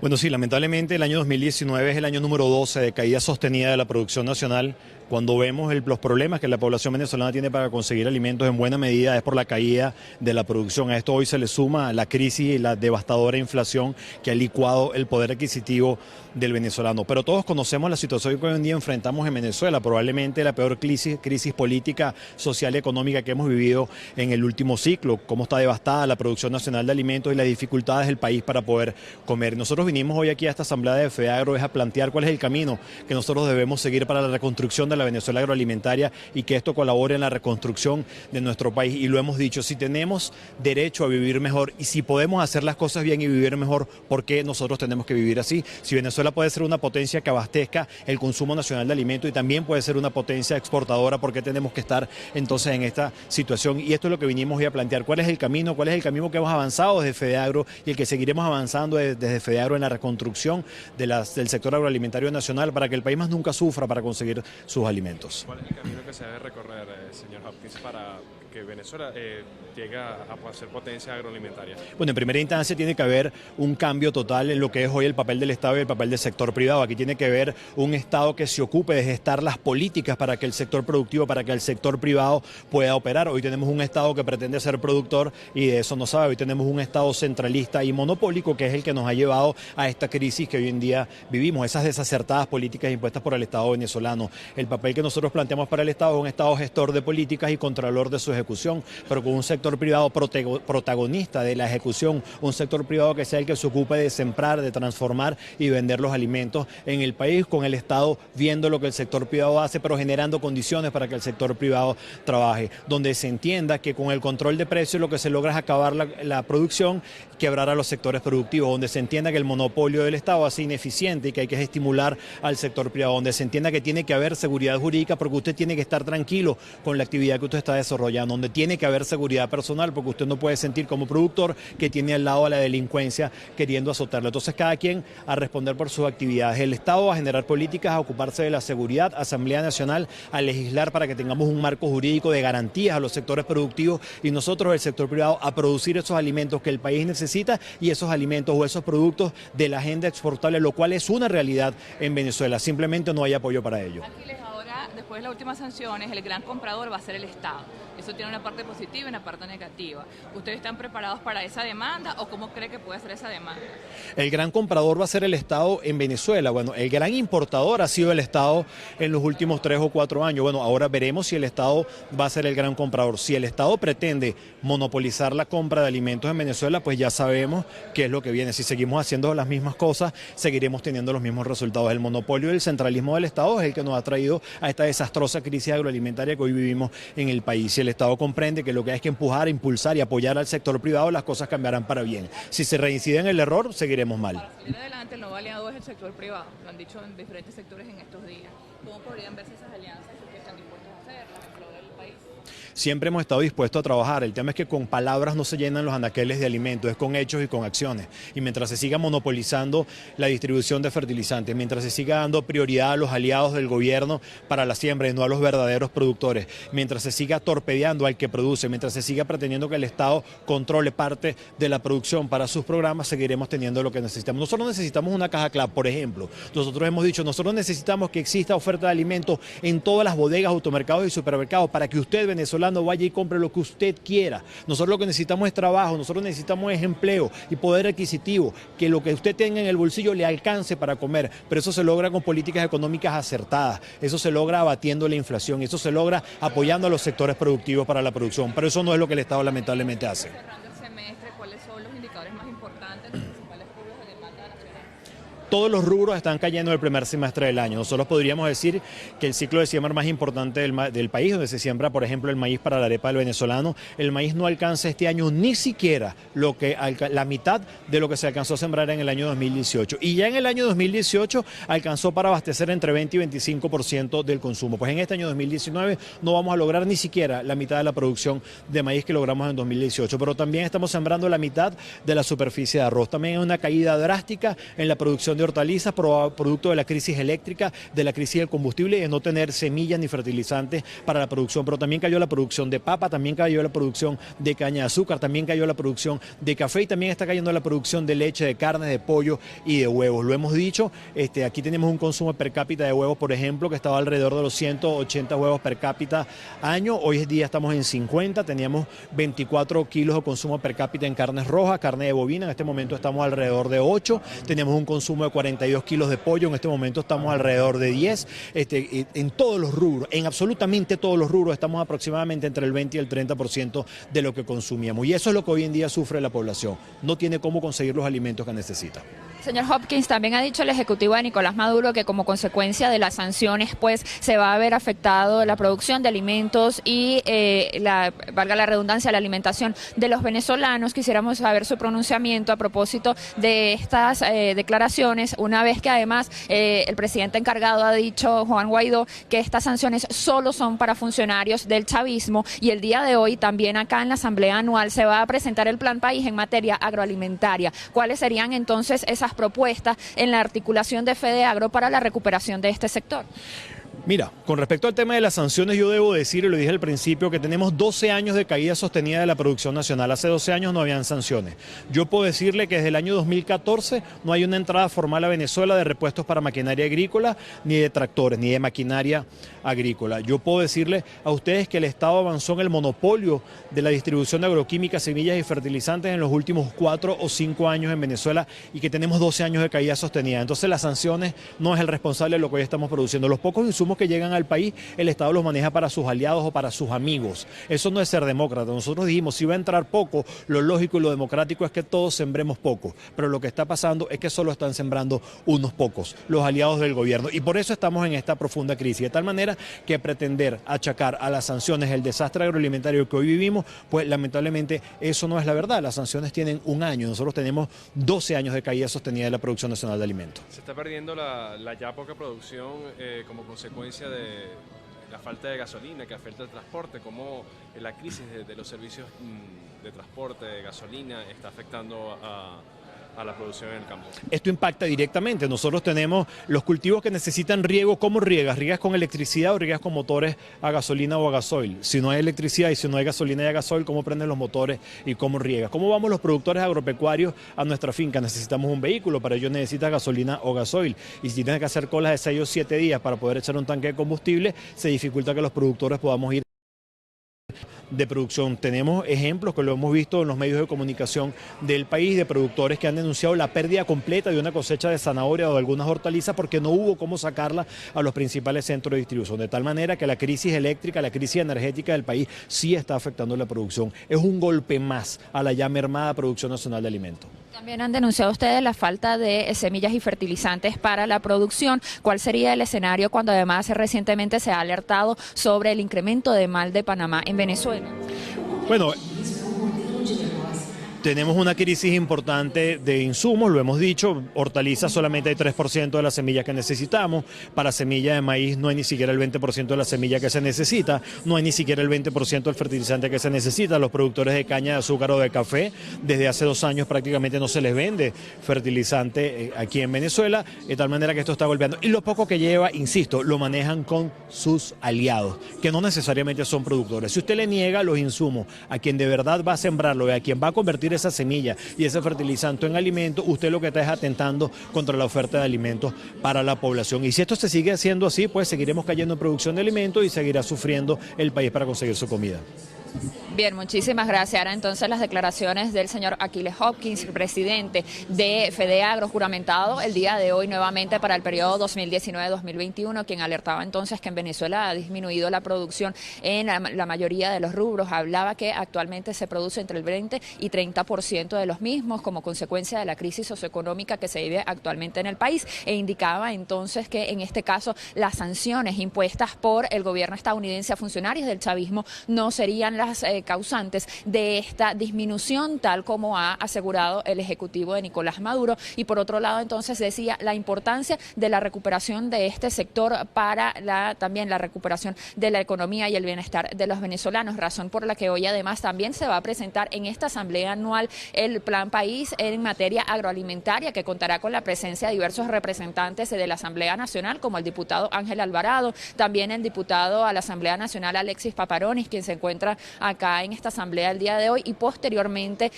Bueno, sí, lamentablemente el año 2019 es el año número 12 de caída sostenida de la producción nacional. Cuando vemos los problemas que la población venezolana tiene para conseguir alimentos, en buena medida es por la caída de la producción. A esto hoy se le suma la crisis y la devastadora inflación que ha licuado el poder adquisitivo del venezolano. Pero todos conocemos la situación que hoy en día enfrentamos en Venezuela, probablemente la peor crisis política, social y económica que hemos vivido en el último ciclo, cómo está devastada la producción nacional de alimentos y las dificultades del país para poder comer. Nosotros vinimos hoy aquí a esta asamblea de FEAGRO a plantear cuál es el camino que nosotros debemos seguir para la reconstrucción de la Venezuela agroalimentaria y que esto colabore en la reconstrucción de nuestro país. Y lo hemos dicho, si tenemos derecho a vivir mejor y si podemos hacer las cosas bien y vivir mejor, ¿por qué nosotros tenemos que vivir así? Si Venezuela puede ser una potencia que abastezca el consumo nacional de alimentos y también puede ser una potencia exportadora, ¿por qué tenemos que estar entonces en esta situación? Y esto es lo que vinimos hoy a plantear. ¿Cuál es el camino? ¿Cuál es el camino que hemos avanzado desde FEAGRO y el que seguiremos avanzando desde FEAGRO en la reconstrucción del sector agroalimentario nacional para que el país más nunca sufra para conseguir sus alimentos? ¿Cuál es el camino que se debe recorrer, señor Hopkins, para que Venezuela llegue a ser potencia agroalimentaria? Bueno, en primera instancia tiene que haber un cambio total en lo que es hoy el papel del Estado y el papel del sector privado. Aquí tiene que haber un Estado que se ocupe de gestar las políticas para que el sector productivo, para que el sector privado pueda operar. Hoy tenemos un Estado que pretende ser productor y de eso no sabe. Hoy tenemos un Estado centralista y monopólico que es el que nos ha llevado a esta crisis que hoy en día vivimos, esas desacertadas políticas impuestas por el Estado venezolano. El papel que nosotros planteamos para el Estado es un Estado gestor de políticas y contralor de su ejecución, pero con un sector privado protagonista de la ejecución, un sector privado que sea el que se ocupe de sembrar, de transformar y vender los alimentos en el país, con el Estado viendo lo que el sector privado hace, pero generando condiciones para que el sector privado trabaje, donde se entienda que con el control de precios lo que se logra es acabar la producción, quebrar a los sectores productivos, donde se entienda que el monopolio del Estado hace ineficiente y que hay que estimular al sector privado, donde se entienda que tiene que haber seguridad jurídica porque usted tiene que estar tranquilo con la actividad que usted está desarrollando, donde tiene que haber seguridad personal porque usted no puede sentir como productor que tiene al lado a la delincuencia queriendo azotarlo. Entonces cada quien a responder por sus actividades. El Estado a generar políticas, a ocuparse de la seguridad, Asamblea Nacional a legislar para que tengamos un marco jurídico de garantías a los sectores productivos y nosotros, el sector privado, a producir esos alimentos que el país necesita y esos alimentos o esos productos de la agenda exportable, lo cual es una realidad en Venezuela. Simplemente no hay apoyo para ello. Después de las últimas sanciones, el gran comprador va a ser el Estado. Eso tiene una parte positiva y una parte negativa. ¿Ustedes están preparados para esa demanda o cómo cree que puede ser esa demanda? El gran comprador va a ser el Estado en Venezuela. Bueno, el gran importador ha sido el Estado en los últimos 3 o 4 años. Bueno, ahora veremos si el Estado va a ser el gran comprador. Si el Estado pretende monopolizar la compra de alimentos en Venezuela, pues ya sabemos qué es lo que viene. Si seguimos haciendo las mismas cosas, seguiremos teniendo los mismos resultados. El monopolio y el centralismo del Estado es el que nos ha traído a esta desastrosa crisis agroalimentaria que hoy vivimos en el país. Si el Estado comprende que lo que hay que empujar, impulsar y apoyar al sector privado, las cosas cambiarán para bien. Si se reincide en el error, seguiremos mal. Para salir adelante, el nuevo aliado es el sector privado. Lo han dicho en diferentes sectores en estos días. ¿Cómo podrían verse esas alianzas que están dispuestos a hacerlas en pro del país? Siempre hemos estado dispuestos a trabajar. El tema es que con palabras no se llenan los anaqueles de alimentos, es con hechos y con acciones. Y mientras se siga monopolizando la distribución de fertilizantes, mientras se siga dando prioridad a los aliados del gobierno para la siembra y no a los verdaderos productores, mientras se siga torpedeando al que produce, mientras se siga pretendiendo que el Estado controle parte de la producción para sus programas, seguiremos teniendo lo que necesitamos. Nosotros necesitamos una caja CLAP, por ejemplo. Nosotros hemos dicho, nosotros necesitamos que exista oferta de alimentos en todas las bodegas, automercados y supermercados para que usted, venezolano, vaya y compre lo que usted quiera. Nosotros lo que necesitamos es trabajo, nosotros necesitamos es empleo y poder adquisitivo, que lo que usted tenga en el bolsillo le alcance para comer, pero eso se logra con políticas económicas acertadas, eso se logra abatiendo la inflación, eso se logra apoyando a los sectores productivos para la producción, pero eso no es lo que el Estado lamentablemente hace. Cerrando el semestre, ¿cuáles son los indicadores más importantes de los principales rubros de demanda nacional? Todos los rubros están cayendo en el primer semestre del año. Nosotros podríamos decir que el ciclo de siembra más importante del país, donde se siembra, por ejemplo, el maíz para la arepa del venezolano, el maíz no alcanza este año ni siquiera la mitad de lo que se alcanzó a sembrar en el año 2018. Y ya en el año 2018 alcanzó para abastecer entre 20 y 25% del consumo. Pues en este año 2019 no vamos a lograr ni siquiera la mitad de la producción de maíz que logramos en 2018. Pero también estamos sembrando la mitad de la superficie de arroz. También hay una caída drástica en la producción producción de hortalizas, producto de la crisis eléctrica, de la crisis del combustible y de no tener semillas ni fertilizantes para la producción. Pero también cayó la producción de papa, también cayó la producción de caña de azúcar, también cayó la producción de café y también está cayendo la producción de leche, de carne, de pollo y de huevos. Lo hemos dicho, aquí tenemos un consumo per cápita de huevos, por ejemplo, que estaba alrededor de los 180 huevos per cápita año. Hoy en día estamos en 50, teníamos 24 kilos de consumo per cápita en carnes rojas, carne de bovina, en este momento estamos alrededor de 8, tenemos un consumo de 42 kilos de pollo, en este momento estamos alrededor de 10, en todos los rubros, en absolutamente todos los rubros estamos aproximadamente entre el 20 y el 30% de lo que consumíamos y eso es lo que hoy en día sufre la población, no tiene cómo conseguir los alimentos que necesita. Señor Hopkins, también ha dicho el ejecutivo de Nicolás Maduro que como consecuencia de las sanciones pues se va a ver afectado la producción de alimentos y valga la redundancia, la alimentación de los venezolanos. Quisiéramos saber su pronunciamiento a propósito de estas declaraciones, una vez que además el presidente encargado ha dicho, Juan Guaidó, que estas sanciones solo son para funcionarios del chavismo y el día de hoy también acá en la Asamblea Anual se va a presentar el Plan País en materia agroalimentaria. ¿Cuáles serían entonces esas propuestas en la articulación de FEDEAGRO para la recuperación de este sector? Mira, con respecto al tema de las sanciones, yo debo decir, y lo dije al principio, que tenemos 12 años de caída sostenida de la producción nacional. Hace 12 años no habían sanciones. Yo puedo decirle que desde el año 2014 no hay una entrada formal a Venezuela de repuestos para maquinaria agrícola, ni de tractores, ni de maquinaria agrícola. Yo puedo decirle a ustedes que el Estado avanzó en el monopolio de la distribución de agroquímicas, semillas y fertilizantes en los últimos 4 o 5 años en Venezuela y que tenemos 12 años de caída sostenida. Entonces las sanciones no es el responsable de lo que hoy estamos produciendo. Los pocos insumos que llegan al país, el Estado los maneja para sus aliados o para sus amigos. Eso no es ser demócrata. Nosotros dijimos, si va a entrar poco, lo lógico y lo democrático es que todos sembremos poco. Pero lo que está pasando es que solo están sembrando unos pocos, los aliados del gobierno. Y por eso estamos en esta profunda crisis. De tal manera que pretender achacar a las sanciones el desastre agroalimentario que hoy vivimos, pues lamentablemente eso no es la verdad. Las sanciones tienen un año. Nosotros tenemos 12 años de caída sostenida de la producción nacional de alimentos. Se está perdiendo la ya poca producción como consecuencia de la falta de gasolina que afecta al transporte, como la crisis de los servicios de transporte, de gasolina, está afectando a la producción en el campo. Esto impacta directamente. Nosotros tenemos los cultivos que necesitan riego. ¿Cómo riegas? ¿Riegas con electricidad o riegas con motores a gasolina o a gasoil? Si no hay electricidad y si no hay gasolina y a gasoil, ¿cómo prenden los motores y cómo riegas? ¿Cómo vamos los productores agropecuarios a nuestra finca? Necesitamos un vehículo, para ello necesitas gasolina o gasoil. Y si tienes que hacer colas de 6 o 7 días para poder echar un tanque de combustible, se dificulta que los productores podamos ir de producción. Tenemos ejemplos que lo hemos visto en los medios de comunicación del país de productores que han denunciado la pérdida completa de una cosecha de zanahoria o de algunas hortalizas porque no hubo cómo sacarla a los principales centros de distribución, de tal manera que la crisis eléctrica, la crisis energética del país sí está afectando la producción. Es un golpe más a la ya mermada producción nacional de alimentos. También han denunciado ustedes la falta de semillas y fertilizantes para la producción. ¿Cuál sería el escenario cuando además recientemente se ha alertado sobre el incremento de mal de Panamá en Venezuela? Bueno, tenemos una crisis importante de insumos, lo hemos dicho, hortalizas solamente hay 3% de las semillas que necesitamos, para semilla de maíz no hay ni siquiera el 20% de la semilla que se necesita, no hay ni siquiera el 20% del fertilizante que se necesita. Los productores de caña de azúcar o de café, desde hace 2 años prácticamente no se les vende fertilizante aquí en Venezuela, de tal manera que esto está golpeando. Y lo poco que lleva, insisto, lo manejan con sus aliados, que no necesariamente son productores. Si usted le niega los insumos a quien de verdad va a sembrarlo y a quien va a convertir esa semilla y ese fertilizante en alimento, usted lo que está es atentando contra la oferta de alimentos para la población. Y si esto se sigue haciendo así, pues seguiremos cayendo en producción de alimentos y seguirá sufriendo el país para conseguir su comida. Bien, muchísimas gracias. Ahora entonces las declaraciones del señor Achilles Hopkins, presidente de FEDEAGRO, juramentado el día de hoy nuevamente para el periodo 2019-2021, quien alertaba entonces que en Venezuela ha disminuido la producción en la mayoría de los rubros. Hablaba que actualmente se produce entre el 20 y 30% de los mismos como consecuencia de la crisis socioeconómica que se vive actualmente en el país, e indicaba entonces que en este caso las sanciones impuestas por el gobierno estadounidense a funcionarios del chavismo no serían las causantes de esta disminución, tal como ha asegurado el ejecutivo de Nicolás Maduro. Y por otro lado, entonces decía la importancia de la recuperación de este sector para también la recuperación de la economía y el bienestar de los venezolanos, razón por la que hoy además también se va a presentar en esta asamblea anual el Plan País en materia agroalimentaria, que contará con la presencia de diversos representantes de la Asamblea Nacional, como el diputado Ángel Alvarado, también el diputado a la Asamblea Nacional Alexis Paparonis, quien se encuentra acá en esta asamblea el día de hoy, y posteriormente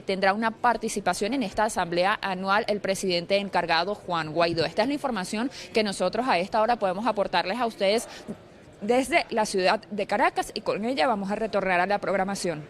tendrá una participación en esta asamblea anual el presidente encargado Juan Guaidó. Esta es la información que nosotros a esta hora podemos aportarles a ustedes desde la ciudad de Caracas, y con ella vamos a retornar a la programación.